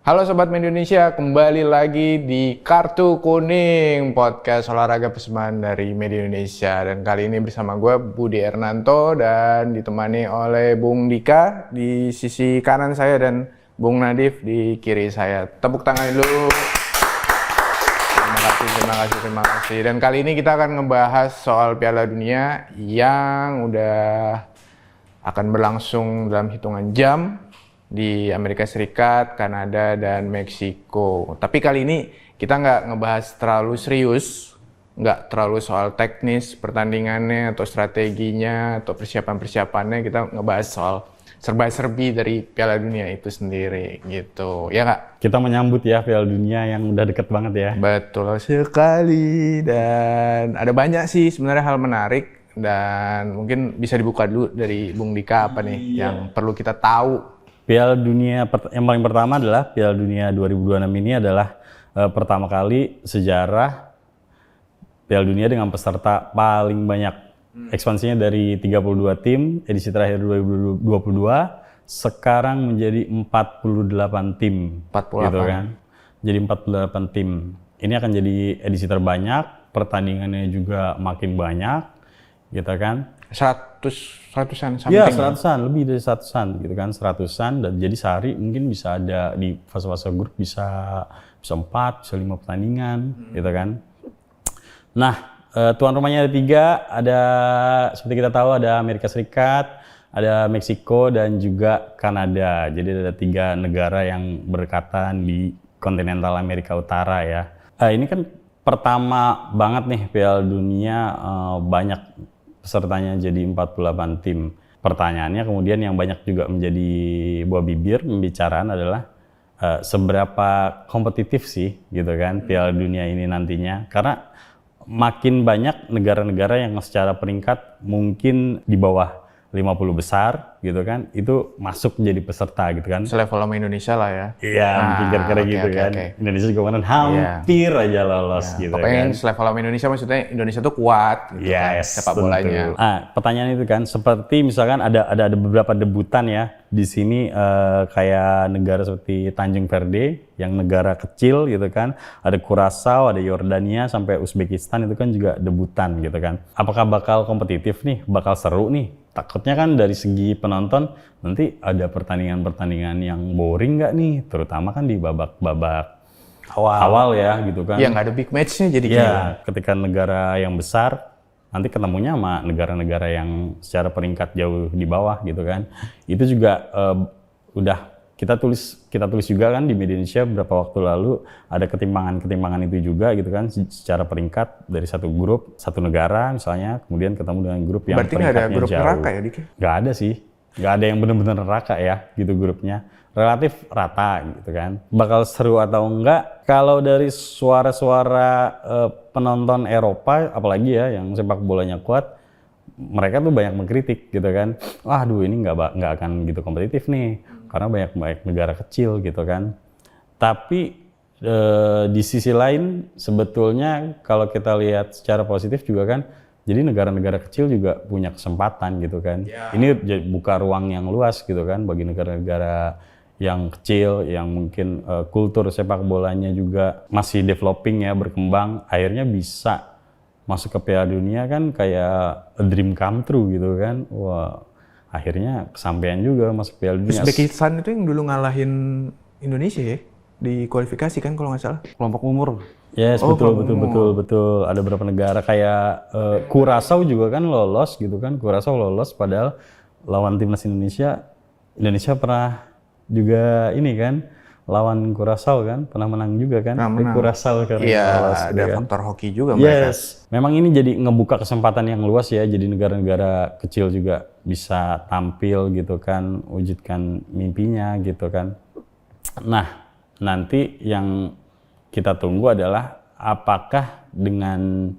Halo Sobat Indonesia, kembali lagi di Kartu Kuning, podcast olahraga persembahan dari Media Indonesia. Dan kali ini bersama gue Budi Ernanto dan ditemani oleh Bung Dika di sisi kanan saya dan Bung Nadif di kiri saya. Tepuk tangan dulu. Terima kasih. Dan kali ini kita akan ngebahas soal Piala Dunia yang udah akan berlangsung dalam hitungan jam di Amerika Serikat, Kanada, dan Meksiko. Tapi kali ini kita nggak ngebahas terlalu serius, nggak terlalu soal teknis pertandingannya atau strateginya atau persiapan-persiapannya. Kita ngebahas soal serba-serbi dari Piala Dunia itu sendiri, gitu. Ya nggak? Kita menyambut ya Piala Dunia yang udah deket banget ya. Betul sekali. Dan ada banyak sih sebenarnya hal menarik. Dan mungkin bisa dibuka dulu dari Bung Dika apa nih yang perlu kita tahu. Piala Dunia yang paling pertama adalah Piala Dunia 2026 ini adalah pertama kali sejarah Piala Dunia dengan peserta paling banyak. Ekspansinya dari 32 tim, edisi terakhir 2022, sekarang menjadi 48 tim. 48. Gitu kan. Jadi 48 tim. Ini akan jadi edisi terbanyak, pertandingannya juga makin banyak, gitu kan. Seratusan something. Iya, seratusan, lebih dari seratusan gitu kan, seratusan. Dan jadi sehari mungkin bisa ada di fase-fase grup bisa 4, bisa 5 pertandingan gitu kan. Nah, tuan rumahnya ada 3, ada seperti kita tahu ada Amerika Serikat, ada Meksiko dan juga Kanada. Jadi ada 3 negara yang berdekatan di kontinental Amerika Utara ya. Ini kan pertama banget nih Piala Dunia banyak pesertanya jadi 48 tim. Pertanyaannya kemudian yang banyak juga menjadi buah bibir pembicaraan adalah seberapa kompetitif sih gitu kan Piala Dunia ini nantinya. Karena makin banyak negara-negara yang secara peringkat mungkin di bawah 50 besar gitu kan, itu masuk menjadi peserta gitu kan. Selevel sama Indonesia lah ya. Iya, mungkin kira-kira gitu kan. Indonesia juga kemarin hampir aja lolos gitu pokoknya kan. selevel sama Indonesia maksudnya Indonesia tuh kuat gitu kan, sepak bolanya. Pertanyaan itu kan, seperti misalkan ada beberapa debutan ya di sini kayak negara seperti Tanjung Verde yang negara kecil gitu kan. Ada Curaçao, ada Yordania sampai Uzbekistan itu kan juga debutan gitu kan. Apakah bakal kompetitif nih? Bakal seru nih? Takutnya kan dari segi penonton nanti ada pertandingan-pertandingan yang boring nggak nih, terutama kan di babak awal ya gitu kan. Iya, nggak ada big match-nya jadi ketika negara yang besar nanti ketemunya sama negara-negara yang secara peringkat jauh di bawah gitu kan. Itu juga udah kita tulis juga kan di Media Indonesia beberapa waktu lalu ada ketimpangan itu juga gitu kan secara peringkat dari satu grup, satu negara misalnya, kemudian ketemu dengan grup yang berarti peringkatnya ada grup jauh. neraka ya, Dik? Nggak ada sih, nggak ada yang benar-benar neraka ya gitu grupnya. Relatif rata gitu kan. Bakal seru atau enggak? Kalau dari suara-suara penonton Eropa, apalagi ya yang sepak bolanya kuat, mereka tuh banyak mengkritik gitu kan. Waduh, ini nggak akan gitu kompetitif nih karena banyak negara kecil gitu kan. Tapi di sisi lain sebetulnya kalau kita lihat secara positif juga kan, jadi negara-negara kecil juga punya kesempatan gitu kan. Ini buka ruang yang luas gitu kan bagi negara-negara yang kecil, yang mungkin kultur sepak bolanya juga masih developing ya, berkembang, akhirnya bisa masuk ke Piala Dunia kan kayak a dream come true gitu kan. Wah, akhirnya kesampaian juga masuk Piala Dunia. Uzbekistan itu yang dulu ngalahin Indonesia ya di kualifikasi kan kalau nggak salah. Kelompok umur. Yes, betul. Ada beberapa negara kayak Curaçao juga kan lolos gitu kan. Curaçao lolos padahal lawan timnas Indonesia pernah juga ini kan lawan Curaçao kan, pernah menang juga kan. Curaçao kan. Iya, ada kan. faktor hoki juga mereka. Yes, memang ini jadi ngebuka kesempatan yang luas ya, jadi negara-negara kecil juga bisa tampil gitu kan, wujudkan mimpinya gitu kan. Nah, nanti yang kita tunggu adalah apakah dengan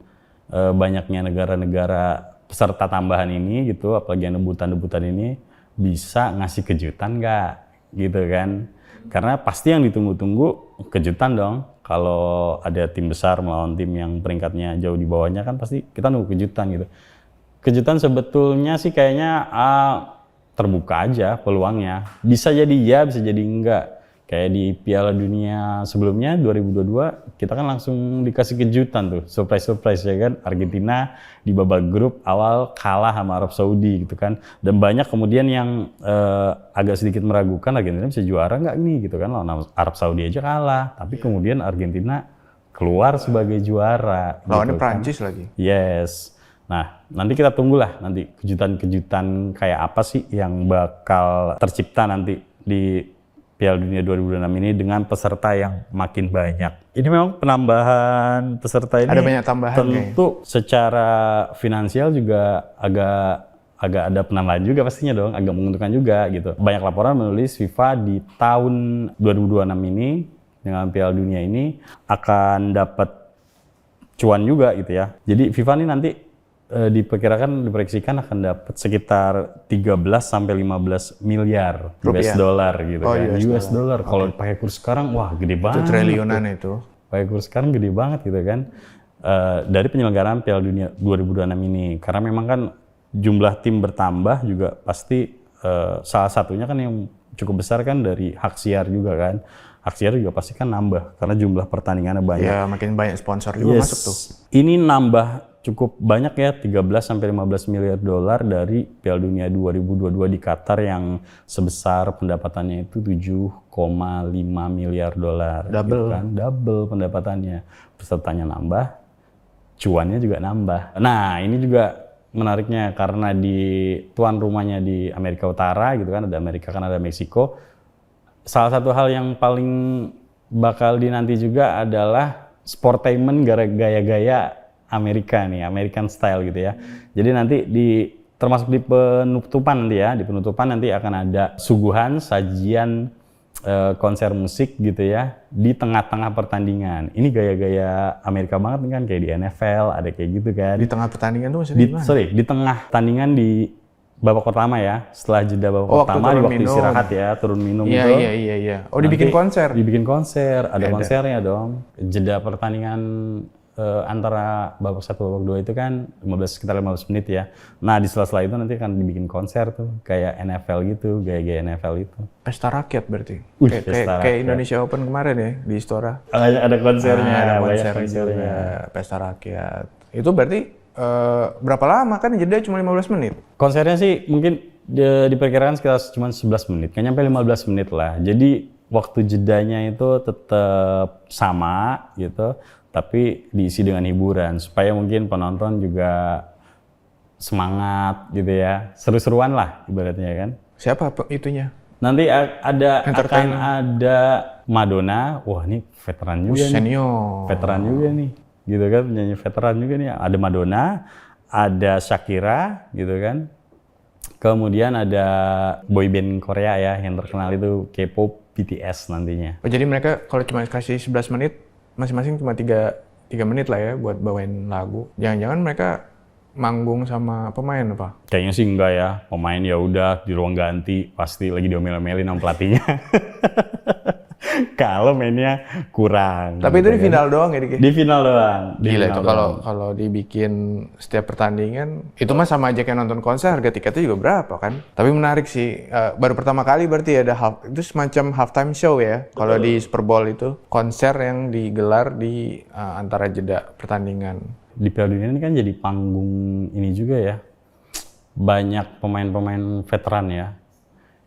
banyaknya negara-negara peserta tambahan ini gitu, apalagi yang debutan-debutan ini bisa ngasih kejutan nggak gitu kan. Karena pasti yang ditunggu-tunggu kejutan dong. Kalau ada tim besar melawan tim yang peringkatnya jauh di bawahnya kan pasti kita nunggu kejutan gitu. Kejutan sebetulnya sih kayaknya terbuka aja peluangnya. Bisa jadi ya, bisa jadi enggak. Kayak di Piala Dunia sebelumnya 2022 kita kan langsung dikasih kejutan tuh, surprise ya kan. Argentina di babak grup awal kalah sama Arab Saudi gitu kan. Dan banyak kemudian yang agak sedikit meragukan Argentina bisa juara nggak nih gitu kan. Lawan Arab Saudi aja kalah, tapi kemudian Argentina keluar sebagai juara. Lawannya gitu Prancis kan. lagi. Yes. Nah, nanti kita tunggulah nanti kejutan-kejutan kayak apa sih yang bakal tercipta nanti di Piala Dunia 2026 ini dengan peserta yang makin banyak. Ini memang penambahan peserta ini ada banyak tambahan tentu secara finansial juga agak ada penambahan juga pastinya dong, agak menguntungkan juga gitu. Banyak laporan menulis FIFA di tahun 2026 ini dengan Piala Dunia ini akan dapat cuan juga gitu ya. Jadi FIFA ini nanti diproyeksikan akan dapat sekitar 13 sampai 15 miliar US dollar gitu kan. US dollar. Kalau pakai kurs sekarang wah gede banget. Itu triliunan itu. Pakai kurs sekarang gede banget gitu kan. Dari penyelenggaraan Piala Dunia 2026 ini karena memang kan jumlah tim bertambah juga pasti salah satunya kan yang cukup besar kan dari hak siar juga kan. Hak siar juga pasti kan nambah karena jumlah pertandingannya banyak. Ya, makin banyak sponsor juga masuk tuh. Ini nambah cukup banyak ya, 13 sampai 15 miliar dolar dari Piala Dunia 2022 di Qatar yang sebesar pendapatannya itu 7,5 miliar dolar. Double. Gitu kan? Double pendapatannya. Pesertanya nambah, cuannya juga nambah. Nah, ini juga menariknya karena di tuan rumahnya di Amerika Utara gitu kan, ada Amerika, Kanada, Meksiko. Salah satu hal yang paling bakal dinanti juga adalah sportainment gaya-gaya Amerika nih, American style gitu ya. Jadi nanti termasuk di penutupan nanti akan ada suguhan sajian konser musik gitu ya di tengah-tengah pertandingan. Ini gaya-gaya Amerika banget kan, kayak di NFL ada kayak gitu kan. Di tengah pertandingan tuh maksudnya gimana? Di tengah pertandingan di babak pertama ya, setelah jeda babak pertama di waktu istirahat ya, turun minum gitu. Iya. Oh, dibikin konser? Dibikin konser, ada konsernya dong. Jeda pertandingan antara babak 1 babak 2 itu kan sekitar 15 menit ya. Nah di sela-sela itu nanti akan dibikin konser tuh kayak NFL gitu, gaya-gaya NFL itu. Pesta rakyat berarti? Kayak Indonesia Open kemarin ya di Istora? Ada konsernya. Ada konsernya juga, pesta rakyat. Itu berarti berapa lama kan jeda cuma 15 menit? Konsernya sih mungkin diperkirakan sekitar cuma 11 menit, nggak nyampe 15 menit lah. Jadi waktu jedanya itu tetap sama gitu, tapi diisi dengan hiburan supaya mungkin penonton juga semangat gitu ya, seru-seruan lah ibaratnya kan. Siapa itunya? Nanti akan ada Madonna, wah ini veteran juga nih, veteran juga nih, gitu kan, penyanyi veteran juga nih. Ada Madonna, ada Shakira gitu kan, kemudian ada boyband Korea ya yang terkenal itu K-pop BTS nantinya. Oh jadi mereka kalau cuma kasih 11 menit masing-masing cuma 3 menit lah ya buat bawain lagu. Jangan-jangan mereka manggung sama pemain apa? Kayaknya sih enggak ya. Pemain ya udah di ruang ganti pasti lagi diomel-omelin sama pelatihnya. Kalau mainnya kurang. Tapi itu di final doang ya, Dik? Di final doang. Gila itu kalau dibikin setiap pertandingan itu mah sama aja kayak nonton konser, harga tiketnya juga berapa kan? Tapi menarik sih. Baru pertama kali berarti ada itu semacam halftime show ya. Kalau di Super Bowl itu konser yang digelar di antara jeda pertandingan. Di Piala Dunia ini kan jadi panggung ini juga ya. Banyak pemain-pemain veteran ya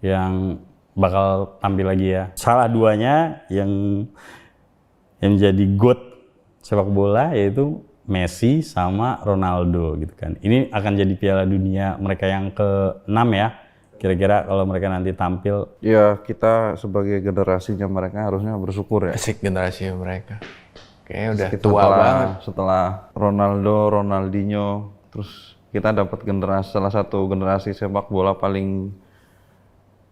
yang bakal tampil lagi ya. Salah duanya yang jadi GOAT sepak bola yaitu Messi sama Ronaldo gitu kan. Ini akan jadi Piala Dunia mereka yang ke-6 ya. Kira-kira kalau mereka nanti tampil. Ya kita sebagai generasinya mereka harusnya bersyukur ya. Asik generasinya mereka. Kayaknya udah tua banget. Setelah Ronaldo, Ronaldinho, terus kita dapat salah satu generasi sepak bola paling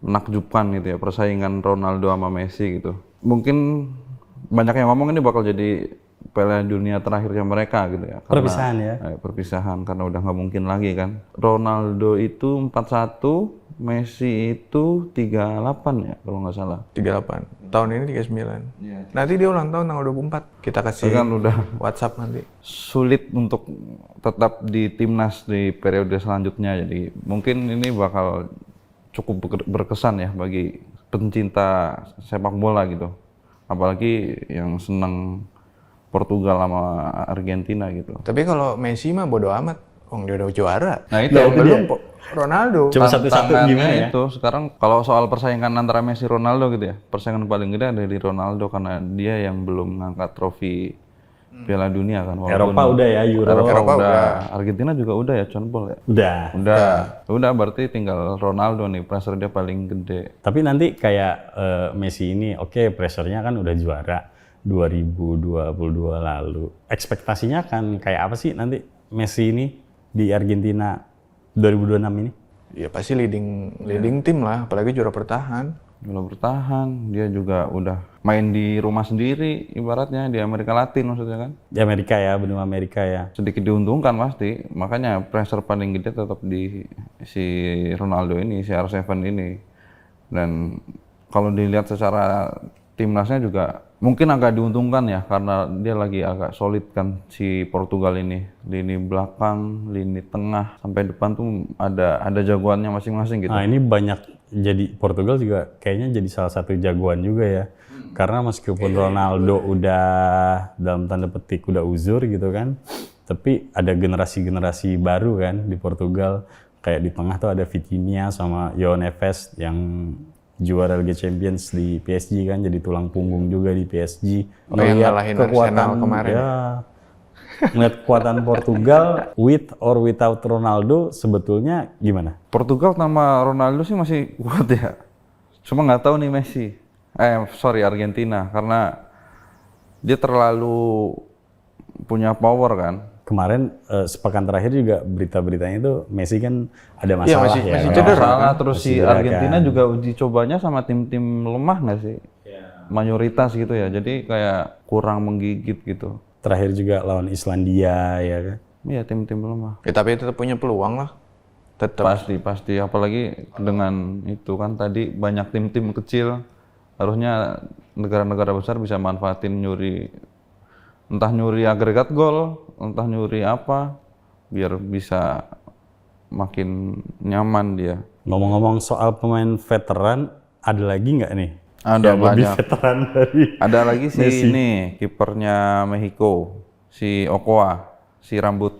menakjubkan gitu ya, persaingan Ronaldo sama Messi gitu. Mungkin banyak yang ngomong ini bakal jadi Piala Dunia terakhirnya mereka gitu ya. Perpisahan ya? Perpisahan karena udah nggak mungkin lagi kan. Ronaldo itu 41, Messi itu 38 ya kalau nggak salah. 38. Tahun ini 39. Ya. Nanti dia ulang tahun tanggal 24. Kita kasih kan udah WhatsApp nanti. Sulit untuk tetap di timnas di periode selanjutnya. Jadi mungkin ini bakal cukup berkesan ya bagi pencinta sepak bola gitu. Apalagi yang seneng Portugal sama Argentina gitu. Tapi kalau Messi mah bodo amat. Dia udah juara. Nah itu yang belum Ronaldo. Cuma satu-satu gimana ya? Itu sekarang kalau soal persaingan antara Messi Ronaldo gitu ya, persaingan paling gede ada di Ronaldo karena dia yang belum ngangkat trofi Piala Dunia kan. Eropa udah ya, Eropa udah. Argentina juga udah ya, Conbol ya. Udah berarti tinggal Ronaldo nih, pressure dia paling gede. Tapi nanti kayak Messi ini, oke, pressure-nya kan udah juara 2022 lalu. Ekspektasinya kan kayak apa sih nanti Messi ini di Argentina 2026 ini? Ya pasti leading tim lah, apalagi juara bertahan. Dia juga udah main di rumah sendiri, ibaratnya di Amerika Latin maksudnya kan. Di Amerika ya, benua Amerika ya. Sedikit diuntungkan pasti, makanya pressure paling gede tetap di si Ronaldo ini, si R7 ini. Dan kalau dilihat secara timnasnya juga mungkin agak diuntungkan ya, karena dia lagi agak solid kan si Portugal ini. Lini belakang, lini tengah, sampai depan tuh ada jagoannya masing-masing gitu. Nah ini banyak, jadi Portugal juga kayaknya jadi salah satu jagoan juga ya. Karena meskipun Ronaldo udah dalam tanda petik udah uzur gitu kan, tapi ada generasi-generasi baru kan di Portugal. Kayak di tengah tuh ada Vitinha sama João Neves yang juara Liga Champions di PSG kan, jadi tulang punggung juga di PSG. Yang ngalahin Arsenal kemarin. Ya, ngeliat kekuatan Portugal with or without Ronaldo sebetulnya gimana? Portugal nama Ronaldo sih masih kuat ya. Cuma nggak tahu nih Messi. Argentina, karena dia terlalu punya power kan. Kemarin sepekan terakhir juga berita-beritanya itu Messi kan ada masalah masih kan? cedera kan? Terus si Argentina juga uji cobanya sama tim-tim lemah nggak sih? Mayoritas gitu ya, jadi kayak kurang menggigit gitu. Terakhir juga lawan Islandia ya kan? Iya, tim-tim lemah. Ya, tapi tetap punya peluang lah. Tetap. Pasti. Apalagi dengan itu kan tadi banyak tim-tim kecil. Harusnya negara-negara besar bisa manfaatin entah nyuri agregat gol, entah nyuri apa, biar bisa makin nyaman dia. Ngomong-ngomong soal pemain veteran, ada lagi nggak nih? Ada yang banyak. Lebih veteran dari Ada lagi si Messi. ini, kipernya Mexico, si Ochoa, si rambut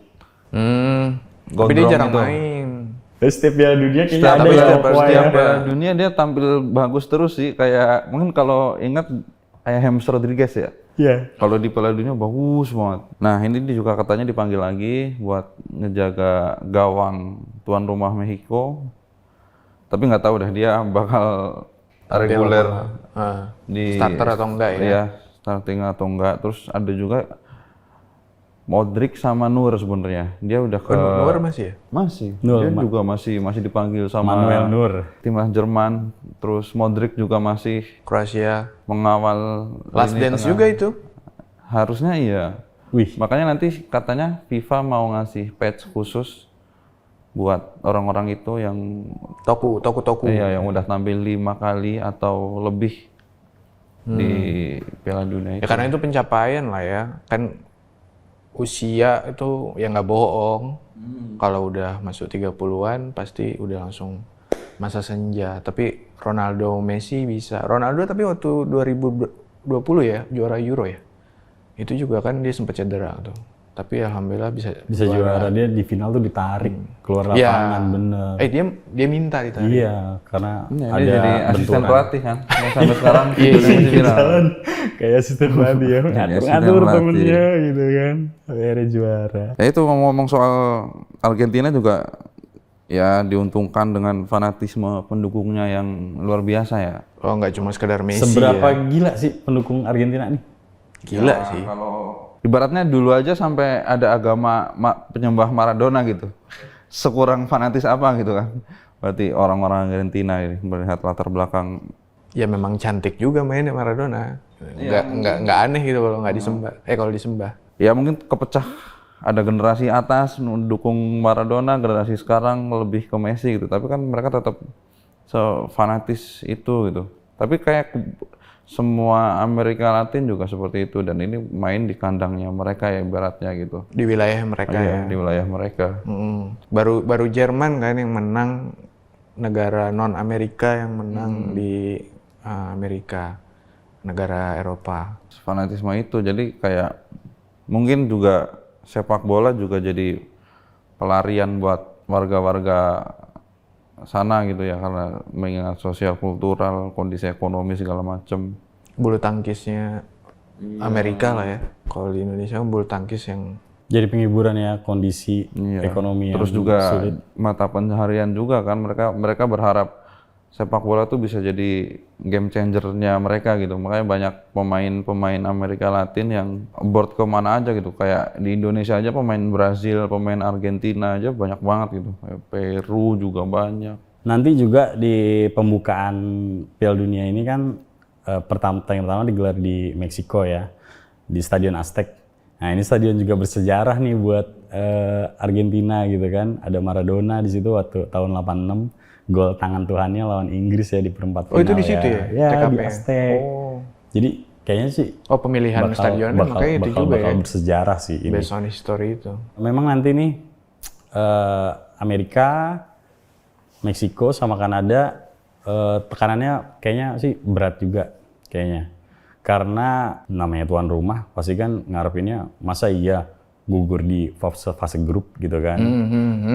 Tapi dia jarang itu. main. Setiap Piala Dunia kayaknya ada Tapi ya setiap Ochoa ya. Piala Dunia dia tampil bagus terus sih, kayak mungkin kalau ingat kayak James Rodriguez ya. Iya. Kalau di Piala Dunia bagus banget. Nah ini dia juga katanya dipanggil lagi buat ngejaga gawang tuan rumah Mexico. Tapi nggak tahu dah dia bakal reguler di starter atau enggak ya? Iya, starting atau enggak. Terus ada juga Modric sama Nur sebenarnya. Dia udah ke Nur masih ya? Masih. Nur, Dia juga masih dipanggil sama Manuel Nur. timnas Jerman. Terus Modric juga masih Kroasia. mengawal Last lini Dance tengah. juga itu. Harusnya iya. Wih, Makanya nanti katanya FIFA mau ngasih patch khusus buat orang-orang itu yang Toku. yang udah tampil 5 kali atau lebih di Piala Dunia Ya itu. karena itu pencapaian lah ya. Kan usia itu ya nggak bohong. Kalau udah masuk 30-an pasti udah langsung masa senja. Tapi Ronaldo, Messi bisa. Ronaldo tapi waktu 2020 ya juara Euro ya. Itu juga kan dia sempat cedera tuh. Tapi alhamdulillah bisa juara. Dia di final tuh ditarik keluar Ya. lapangan bener. Dia minta ditarik. Iya, karena Dia ada jadi asisten benturan. pelatih kan. Yang sampai sekarang Iya, masih viral. jalan kayak asisten pelatih ya, ngatur asisten pelatih. temennya gitu kan, akhirnya juara. Ya itu ngomong-ngomong soal Argentina juga ya diuntungkan dengan fanatisme pendukungnya yang luar biasa ya. Oh nggak cuma sekedar Messi Seberapa ya. gila sih pendukung Argentina nih? Gila Ya, sih. Kalau ibaratnya dulu aja sampai ada agama penyembah Maradona gitu. Sekurang fanatis apa gitu kan. Berarti orang-orang Argentina ini melihat latar belakang. Ya memang cantik juga mainnya Maradona. Nggak aneh gitu kalau nggak disembah. Kalau disembah. Ya mungkin kepecah, ada generasi atas mendukung Maradona, generasi sekarang lebih ke Messi gitu. Tapi kan mereka tetap sefanatis itu gitu. Tapi kayak semua Amerika Latin juga seperti itu, dan ini main di kandangnya mereka ya ibaratnya gitu. Di wilayah mereka ya. Di wilayah mereka. Baru Jerman kan yang menang, negara non Amerika yang menang di Amerika, negara Eropa. Fanatisme itu, jadi kayak mungkin juga sepak bola juga jadi pelarian buat warga-warga sana gitu ya, karena mengingat sosial kultural, kondisi ekonomi segala macem. Bulu tangkisnya Amerika lah ya. Kalau di Indonesia bulu tangkis yang jadi penghiburan ya, kondisi ekonomi terus yang juga sulit. mata pencaharian juga kan, mereka berharap sepak bola tuh bisa jadi game changernya mereka gitu. Makanya banyak pemain Amerika Latin yang abroad kemana aja gitu. Kayak di Indonesia aja pemain Brazil, pemain Argentina aja banyak banget gitu. Kayak Peru juga banyak. Nanti juga di pembukaan Piala Dunia ini kan pertama digelar di Meksiko ya, di Stadion Aztec. Nah ini stadion juga bersejarah nih buat Argentina gitu kan. Ada Maradona di situ waktu tahun 86. Gol tangan Tuhannya lawan Inggris ya di perempat final. Oh itu di situ ya? Ya di Aztec. Oh. Jadi kayaknya sih pemilihan stadionnya makanya itu juga bakal bersejarah sih ini. Based on history itu. Memang nanti nih Amerika, Meksiko sama Kanada tekanannya kayaknya sih berat juga kayaknya. Karena namanya tuan rumah pasti kan ngarepinnya masa iya gugur di fase grup gitu kan.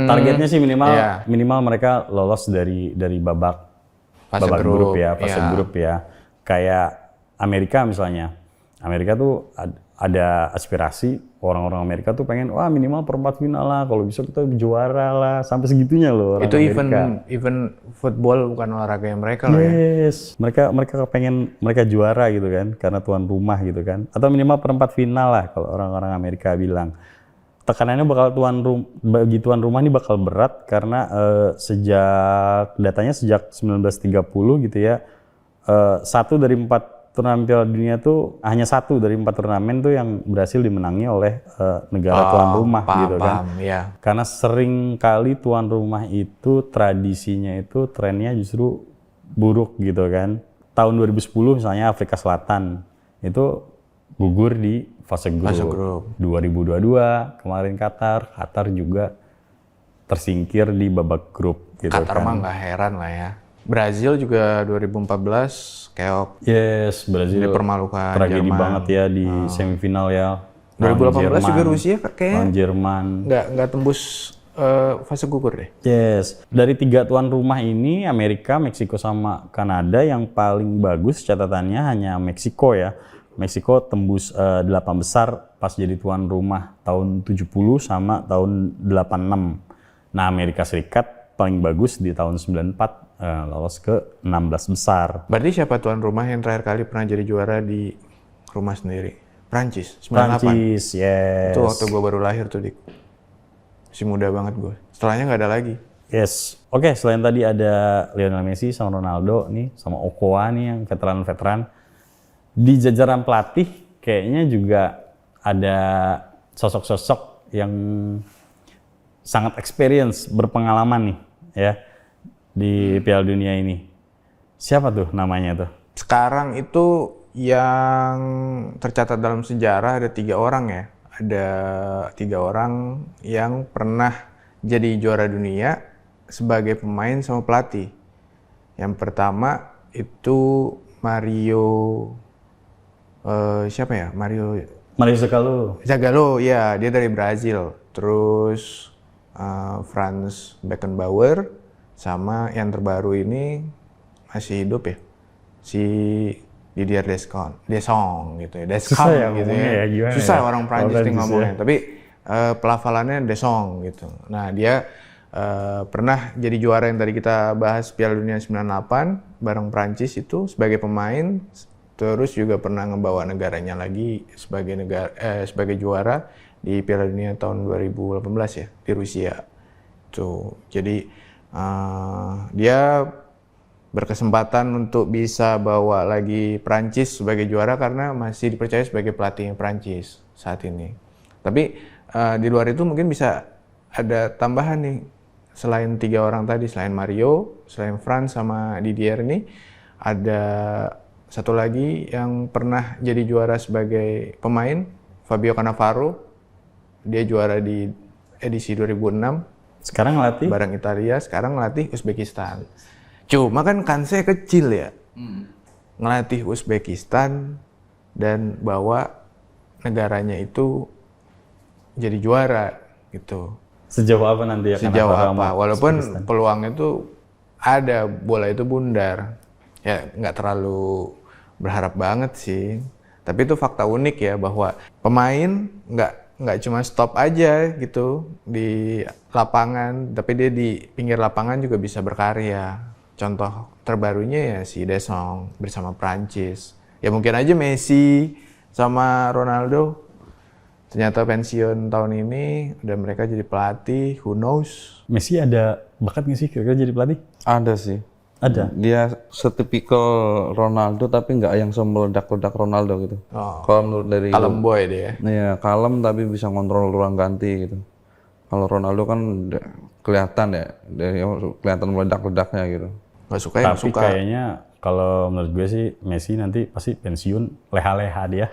Targetnya sih minimal mereka lolos dari babak grup ya, fase grup ya. Kayak Amerika misalnya. Amerika tuh ada aspirasi orang-orang Amerika tuh pengen minimal perempat final lah, kalau bisa kita juara lah, sampai segitunya loh orang itu Amerika. Even football bukan olahraga yang mereka loh ya. Yes, mereka pengen mereka juara gitu kan, karena tuan rumah gitu kan, atau minimal perempat final lah kalau orang-orang Amerika bilang. Tekanannya bagi tuan rumah ini bakal berat karena datanya sejak 1930 gitu ya, 1 dari 4 turnamen Piala Dunia tuh hanya 1 dari 4 turnamen tuh yang berhasil dimenangi oleh negara tuan rumah gitu kan. Ya. Karena sering kali tuan rumah itu tradisinya itu trennya justru buruk gitu kan. Tahun 2010 misalnya Afrika Selatan itu gugur di fase grup. 2022 kemarin Qatar juga tersingkir di babak grup gitu Qatar kan. mah nggak heran lah ya. Brazil juga 2014 keok. Yes, Brazil dipermalukan. Tragedi Jerman. banget ya di semifinal ya. 2018 juga Rusia kayaknya Jerman nggak tembus fase gugur deh. Yes, dari 3 tuan rumah ini Amerika, Meksiko sama Kanada yang paling bagus catatannya hanya Meksiko ya. Meksiko tembus 8 besar pas jadi tuan rumah tahun 70 sama tahun 86. Nah Amerika Serikat paling bagus di tahun 94 lolos ke 16 besar. Berarti siapa tuan rumah yang terakhir kali pernah jadi juara di rumah sendiri? Prancis, 98. Prancis, yes. Itu waktu gue baru lahir tuh, Dik. Masih muda banget gue. Setelahnya nggak ada lagi. Yes. Oke, selain tadi ada Lionel Messi sama Ronaldo nih, sama Okoa nih yang veteran-veteran. Di jajaran pelatih kayaknya juga ada sosok-sosok yang sangat experience, berpengalaman nih ya di Piala Dunia ini. Siapa tuh namanya tuh? Sekarang itu yang tercatat dalam sejarah ada 3 orang ya. Ada 3 orang yang pernah jadi juara dunia sebagai pemain sama pelatih. Yang pertama itu Mario Zagallo, ya, dia dari Brazil. Terus Franz Beckenbauer sama yang terbaru ini masih hidup ya, si Didier Deschamps gitu ya, susah ya gitu ya. Susah ya orang Prancis ngomongnya, tapi pelafalannya Deschamps gitu. Nah dia pernah jadi juara yang tadi kita bahas Piala Dunia 98 bareng Prancis itu sebagai pemain. Terus juga pernah ngebawa negaranya lagi sebagai juara di Piala Dunia tahun 2018 ya di Rusia. Tuh, jadi dia berkesempatan untuk bisa bawa lagi Prancis sebagai juara karena masih dipercaya sebagai pelatihnya Prancis saat ini. Tapi di luar itu mungkin bisa ada tambahan nih, selain 3 orang tadi, selain Mario, selain Franz sama Didier ini, ada satu lagi yang pernah jadi juara sebagai pemain, Fabio Cannavaro. Dia juara di edisi 2006. Sekarang ngelatih? Bareng Italia, sekarang ngelatih Uzbekistan. Cuma kan kansnya kecil ya. ngelatih Uzbekistan dan bawa negaranya itu jadi juara gitu. Sejauh apa nanti akan Sejauh apa? Walaupun Uzbekistan? peluang itu ada, bola itu bundar. Ya nggak terlalu berharap banget sih. Tapi itu fakta unik ya bahwa pemain nggak cuma stop aja gitu di lapangan, tapi dia di pinggir lapangan juga bisa berkarya. Contoh terbarunya ya si De Jong bersama Prancis. Ya mungkin aja Messi sama Ronaldo ternyata pensiun tahun ini, udah mereka jadi pelatih, who knows? Messi ada bakat nggak sih kira-kira jadi pelatih? Ada sih. Ada. Dia setipikal Ronaldo tapi nggak yang semeledak-ledak Ronaldo gitu. Oh, Kalau menurut dari kalem boy dia. Iya, kalem tapi bisa kontrol ruang ganti gitu. Kalau Ronaldo kan kelihatan ya, dari kelihatan meledak-ledaknya gitu. Nggak suka ya, nggak Tapi suka. kayaknya kalau menurut gue sih Messi nanti pasti pensiun leha-leha dia.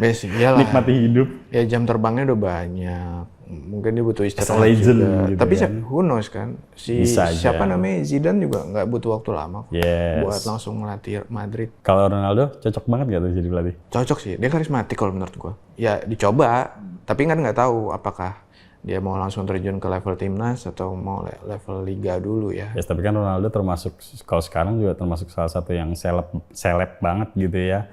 Messi, iyalah. Nikmati hidup. Ya jam terbangnya udah banyak. Mungkin dia butuh As a istirahat legend juga. gitu Tapi kan. who knows kan? Si Bisa aja. siapa namanya Zidane juga nggak butuh waktu lama kok Yes. buat langsung ngelatih Madrid. Kalau Ronaldo cocok banget gak tuh jadi pelatih? Cocok sih, dia karismatik kalau menurut gua. Ya dicoba, tapi kan nggak tahu apakah dia mau langsung terjun ke level timnas atau mau level liga dulu ya. Ya, tapi kan Ronaldo termasuk kalau sekarang juga termasuk salah satu yang seleb banget gitu ya.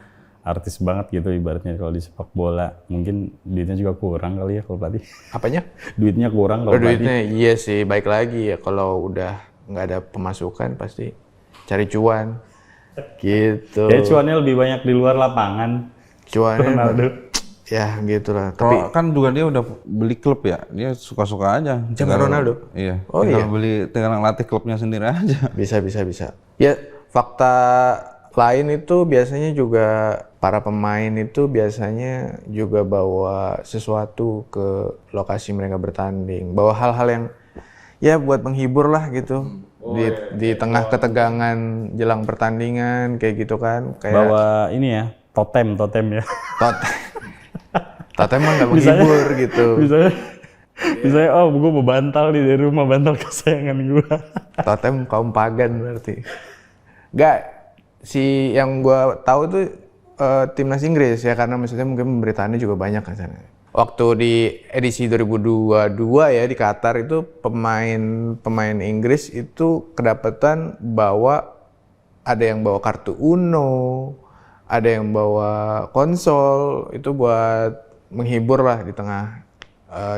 Artis banget gitu ibaratnya kalau di sepak bola. Mungkin duitnya juga kurang kali ya kalau pelatih. Apanya? Duitnya kurang kalau pelatih. Duitnya iya sih, baik lagi ya kalau udah nggak ada pemasukan pasti cari cuan. Gitu. Ya cuannya lebih banyak di luar lapangan. Cuannya Ronaldo. ya gitulah. Kalau Tapi kan juga dia udah beli klub ya, dia suka-suka aja. Jangan Ronaldo? Iya. Oh, tinggal tinggal ngelatih klubnya sendiri aja. bisa. Ya fakta lain itu biasanya juga para pemain itu biasanya juga bawa sesuatu ke lokasi mereka bertanding. Bawa hal-hal yang ya buat menghibur lah gitu. Di tengah ketegangan jelang pertandingan kayak gitu kan. Kayak Bawa ini ya, totem ya. Totem mah nggak menghibur gitu. Misalnya, oh gue mau bantal nih dari rumah, bantal kesayangan gue. Totem kaum pagan berarti. Nggak, si yang gua tahu tuh timnas Inggris ya, karena maksudnya mungkin pemberitaannya juga banyak kan sana. Waktu di edisi 2022 ya di Qatar itu pemain Inggris itu kedapatan ada yang bawa kartu Uno, ada yang bawa konsol, itu buat menghibur lah di tengah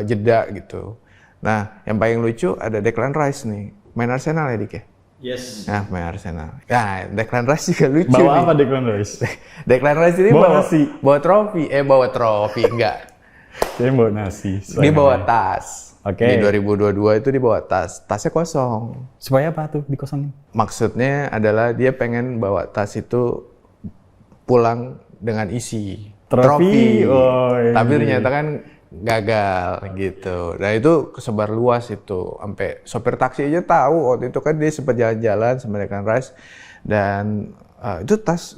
jeda gitu. Nah, yang paling lucu ada Declan Rice nih, main Arsenal ya Dik ya? Yes. Nah, main Arsenal. Nah, Declan Rice juga lucu Bawa nih. apa Declan Rice? Declan Rice ini Bawa bawa nasi. bawa trofi, enggak. Saya bawa nasi. Dia bawa tas. Oke. Di 2022 itu dia bawa tas. Tasnya kosong. Supaya apa tuh dikosongin? Maksudnya adalah dia pengen bawa tas itu pulang dengan isi Trofi. Oh, iya. Tapi ternyata kan gagal gitu. Dan itu kesebar luas itu. Sampai sopir taksi aja tahu waktu itu kan dia sempat jalan-jalan sama Declan Rice dan itu tas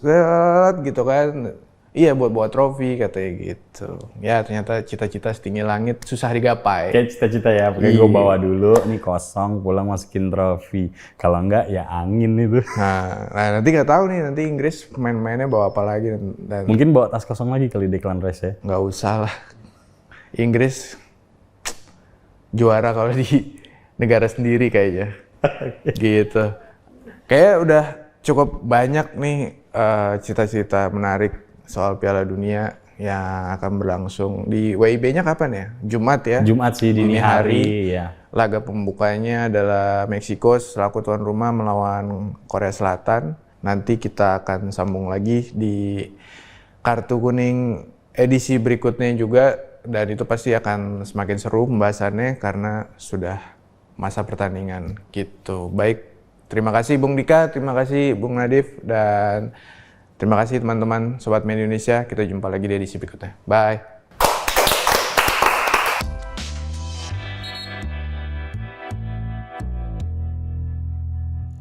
gitu kan. Iya buat bawa trofi katanya gitu. Ya ternyata cita-cita setinggi langit susah digapai. Kayak cita-cita ya, pokoknya gue bawa dulu, nih kosong, pulang masukin trofi. Kalau enggak ya angin itu. Nah nanti nggak tahu nih nanti Inggris pemain-pemainnya bawa apa lagi dan Mungkin bawa tas kosong lagi kali Declan Rice ya. nggak usah lah. Inggris juara kalau di negara sendiri kayaknya. Gitu. Kayak udah cukup banyak nih cita-cita menarik soal Piala Dunia yang akan berlangsung di WIB-nya kapan ya? Jumat ya? Jumat sih dini hari ya. Laga pembukanya adalah Meksiko selaku tuan rumah melawan Korea Selatan. Nanti kita akan sambung lagi di Kartu Kuning edisi berikutnya juga, dan itu pasti akan semakin seru pembahasannya karena sudah masa pertandingan gitu. Baik, terima kasih Bung Dika, terima kasih Bung Nadif, dan terima kasih teman-teman Sobat Media Indonesia. Kita jumpa lagi di edisi berikutnya. Bye.